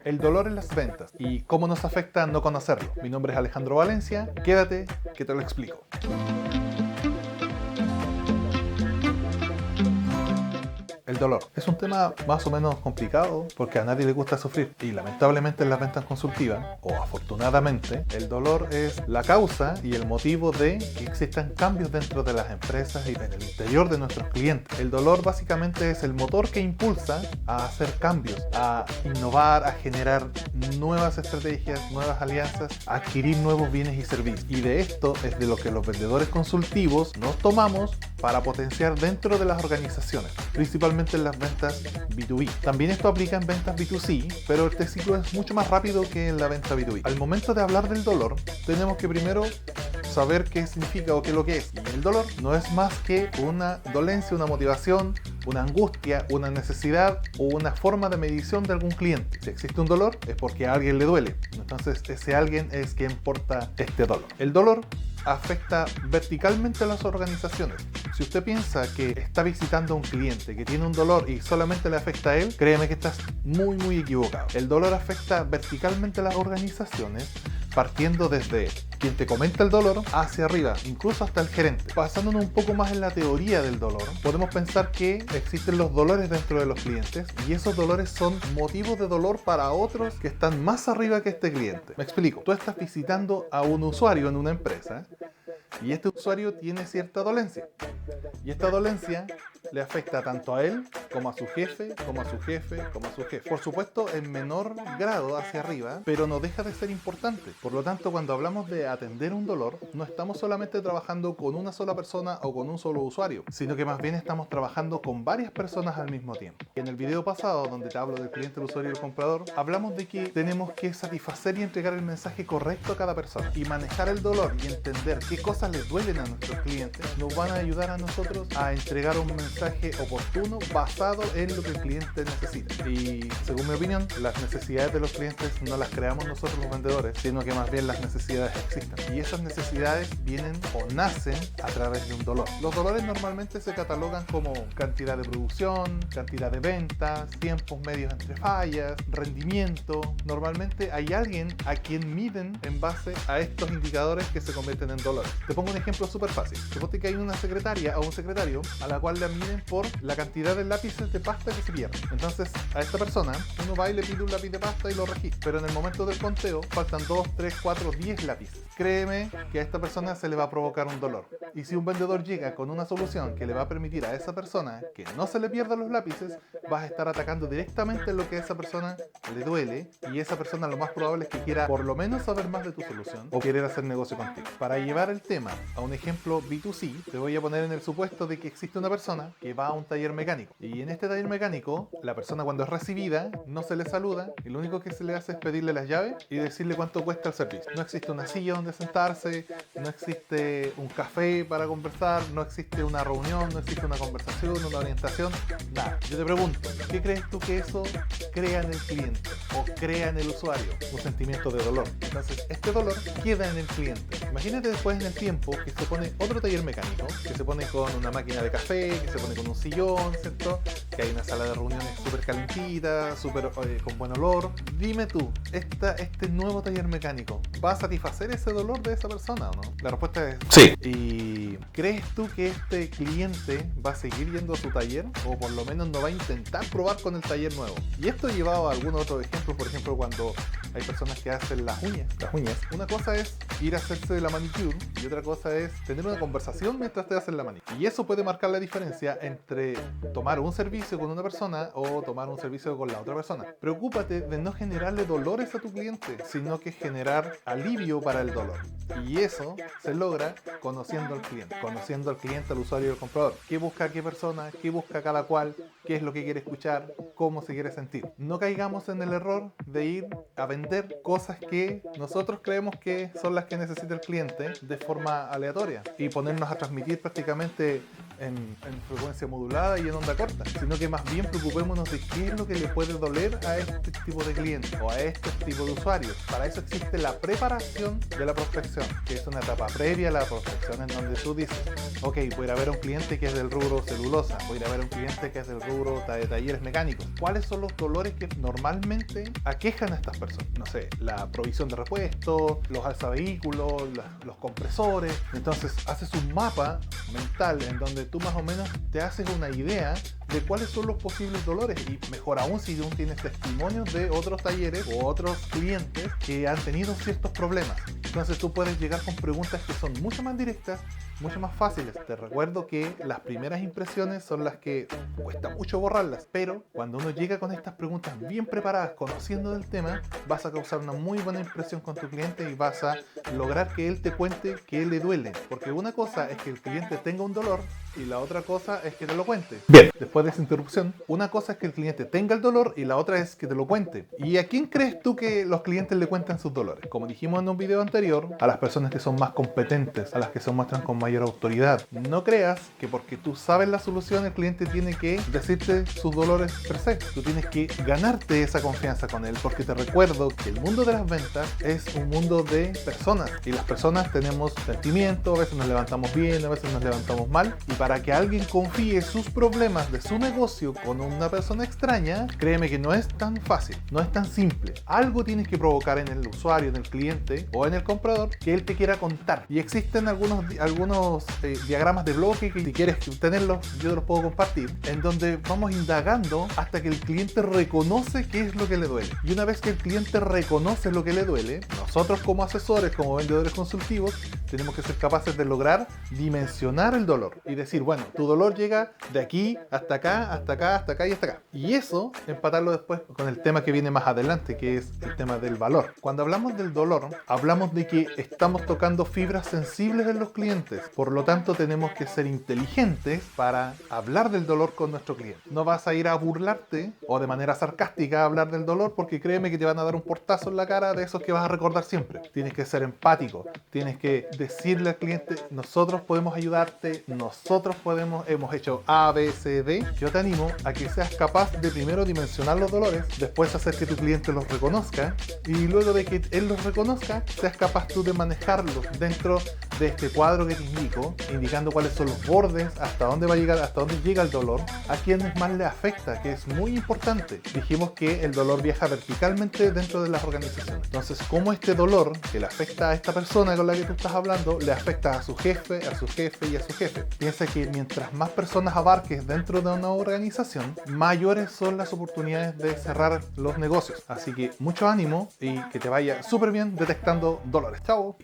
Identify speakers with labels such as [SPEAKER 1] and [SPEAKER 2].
[SPEAKER 1] El dolor en las ventas y cómo nos afecta no conocerlo. Mi nombre es Alejandro Valencia, quédate que te lo explico. El dolor es un tema más o menos complicado porque a nadie le gusta sufrir y lamentablemente en las ventas consultivas, o afortunadamente, el dolor es la causa y el motivo de que existan cambios dentro de las empresas y en el interior de nuestros clientes. El dolor básicamente es el motor que impulsa a hacer cambios, a innovar, a generar nuevas estrategias, nuevas alianzas, a adquirir nuevos bienes y servicios. Y de esto es de lo que los vendedores consultivos nos tomamos para potenciar dentro de las organizaciones, principalmente en las ventas B2B. También esto aplica en ventas B2C, pero este ciclo es mucho más rápido que en la venta B2B. Al momento de hablar del dolor, tenemos que primero saber qué significa o qué es lo que es. Y el dolor no es más que una dolencia, una motivación, una angustia, una necesidad o una forma de medición de algún cliente. Si existe un dolor es porque a alguien le duele. Entonces ese alguien es quien porta este dolor. El dolor afecta verticalmente a las organizaciones. Si usted piensa que está visitando a un cliente que tiene un dolor y solamente le afecta a él, créeme que estás muy equivocado. El dolor afecta verticalmente a las organizaciones, partiendo desde quien te comenta el dolor hacia arriba, incluso hasta el gerente. Basándonos un poco más en la teoría del dolor, podemos pensar que existen los dolores dentro de los clientes y esos dolores son motivos de dolor para otros que están más arriba que este cliente. Me explico. Tú estás visitando a un usuario en una empresa y este usuario tiene cierta dolencia. Y esta dolencia le afecta tanto a él, como a su jefe, como a su jefe, como a su jefe. Por supuesto, en menor grado hacia arriba, pero no deja de ser importante. Por lo tanto, cuando hablamos de atender un dolor, no estamos solamente trabajando con una sola persona o con un solo usuario, sino que más bien estamos trabajando con varias personas al mismo tiempo. En el video pasado, donde te hablo del cliente, el usuario y el comprador, hablamos de que tenemos que satisfacer y entregar el mensaje correcto a cada persona. Y manejar el dolor y entender qué cosas les duelen a nuestros clientes nos van a ayudar a nosotros a entregar un mensaje oportuno basado en lo que el cliente necesita. Y según mi opinión, las necesidades de los clientes no las creamos nosotros los vendedores, sino que más bien las necesidades existen. Y esas necesidades vienen o nacen a través de un dolor. Los dolores normalmente se catalogan como cantidad de producción, cantidad de ventas, tiempos medios entre fallas, rendimiento. Normalmente hay alguien a quien miden en base a estos indicadores que se convierten en dolores. Te pongo un ejemplo súper fácil. Suponte que hay una secretaria o un secretario a la cual le miden por la cantidad de lápices de pasta que se pierden. Entonces, a esta persona, uno va y le pide un lápiz de pasta y lo registra. Pero en el momento del conteo, faltan 2, 3, 4, 10 lápices. Créeme que a esta persona se le va a provocar un dolor. Y si un vendedor llega con una solución que le va a permitir a esa persona que no se le pierdan los lápices, vas a estar atacando directamente lo que a esa persona le duele, y esa persona lo más probable es que quiera por lo menos saber más de tu solución o querer hacer negocio contigo. Para llevar el tema a un ejemplo B2C, te voy a poner en el supuesto de que existe una persona que va a un taller mecánico. Y en este taller mecánico, la persona cuando es recibida, no se le saluda y lo único que se le hace es pedirle las llaves y decirle cuánto cuesta el servicio. No existe una silla donde sentarse, no existe un café para conversar, no existe una reunión, no existe una conversación, una orientación, nada. Yo te pregunto, ¿qué crees tú que eso crea en el cliente o crea en el usuario? Un sentimiento de dolor. Entonces, este dolor queda en el cliente. Imagínate después en el tiempo que se pone otro taller mecánico, que se pone con una máquina de café, que se pone con un sillón, ¿cierto? Que hay una sala de reuniones súper calentita, con buen olor. Dime tú, este nuevo taller mecánico, ¿va a satisfacer ese dolor de esa persona o no? La respuesta es
[SPEAKER 2] Sí.
[SPEAKER 1] ¿y crees tú que este cliente va a seguir yendo a su taller? O por lo menos no va a intentar probar con el taller nuevo. Y esto llevado a algunos otros ejemplos, por ejemplo, cuando hay personas que hacen las uñas. Una cosa es ir a hacerse la manicure y otra cosa es tener una conversación mientras te hacen la manicure. Y eso puede marcar la diferencia entre tomar un servicio con una persona o tomar un servicio con la otra persona. Preocúpate de no generarle dolores a tu cliente, sino que generar alivio para el dolor. Y eso se logra conociendo al cliente, al usuario y al comprador. ¿Qué busca qué persona? ¿Qué busca cada cual? ¿Qué es lo que quiere escuchar? ¿Cómo se quiere sentir? No caigamos en el error de ir a vender cosas que nosotros creemos que son las que necesita el cliente de forma aleatoria y ponernos a transmitir prácticamente en frecuencia modulada y en onda corta, sino que más bien preocupémonos de qué es lo que le puede doler a este tipo de cliente o a este tipo de usuarios. Para eso existe la preparación de la prospección, que es una etapa previa a la prospección en donde tú dices, ok, voy a ir a ver a un cliente que es del rubro celulosa, voy a ir a ver a un cliente que es del rubro de talleres mecánicos. ¿Cuáles son los dolores que normalmente aquejan a estas personas? No sé, la provisión de repuestos, los alzavehículos, los compresores. Entonces haces un mapa mental en donde tú más o menos te haces una idea de cuáles son los posibles dolores, y mejor aún si aún tienes testimonios de otros talleres o otros clientes que han tenido ciertos problemas. Entonces tú puedes llegar con preguntas que son mucho más directas, mucho más fáciles. Te recuerdo que las primeras impresiones son las que cuesta mucho borrarlas, pero cuando uno llega con estas preguntas bien preparadas, conociendo del tema, vas a causar una muy buena impresión con tu cliente y vas a lograr que él te cuente qué le duele. Porque una cosa es que el cliente tenga un dolor y la otra cosa es que te lo cuente. Bien, después de esa interrupción, una cosa es que el cliente tenga el dolor y la otra es que te lo cuente. ¿Y a quién crees tú que los clientes le cuentan sus dolores? Como dijimos en un video anterior, a las personas que son más competentes, a las que se muestran con mayor autoridad. No creas que porque tú sabes la solución el cliente tiene que decirte sus dolores per se. Tú tienes que ganarte esa confianza con él, porque te recuerdo que el mundo de las ventas es un mundo de personas y las personas tenemos sentimientos, a veces nos levantamos bien, a veces nos levantamos mal, y para que alguien confíe sus problemas de su negocio con una persona extraña, créeme que no es tan fácil, no es tan simple. Algo tienes que provocar en el usuario, en el cliente o en el comprador que él te quiera contar, y existen algunos diagramas de bloque que si quieres tenerlos yo te los puedo compartir, en donde vamos indagando hasta que el cliente reconoce qué es lo que le duele. Y una vez que el cliente reconoce lo que le duele, nosotros como asesores, como vendedores consultivos, tenemos que ser capaces de lograr dimensionar el dolor y decir, bueno, tu dolor llega de aquí hasta acá, hasta acá, hasta acá y hasta acá. Y eso, empatarlo después con el tema que viene más adelante, que es el tema del valor. Cuando hablamos del dolor, hablamos de que estamos tocando fibras sensibles en los clientes. Por lo tanto, tenemos que ser inteligentes para hablar del dolor con nuestro cliente. No vas a ir a burlarte o de manera sarcástica a hablar del dolor, porque créeme que te van a dar un portazo en la cara de esos que vas a recordar siempre. Tienes que ser empático, tienes que decirle al cliente, nosotros podemos ayudarte, nosotros hemos hecho A, B, C, D. Yo te animo a que seas capaz de primero dimensionar los dolores, después hacer que tu cliente los reconozca, y luego de que él los reconozca, seas capaz tú de manejarlos dentro de este cuadro que te indico, indicando cuáles son los bordes, hasta dónde va a llegar, hasta dónde llega el dolor, a quienes más le afecta, que es muy importante. Dijimos que el dolor viaja verticalmente dentro de las organizaciones. Entonces, cómo este dolor que le afecta a esta persona con la que tú estás hablando, le afecta a su jefe, a su jefe y a su jefe. Piensa que mientras más personas abarques dentro de una organización, mayores son las oportunidades de cerrar los negocios. Así que mucho ánimo y que te vaya súper bien detectando dolores. ¡Chao!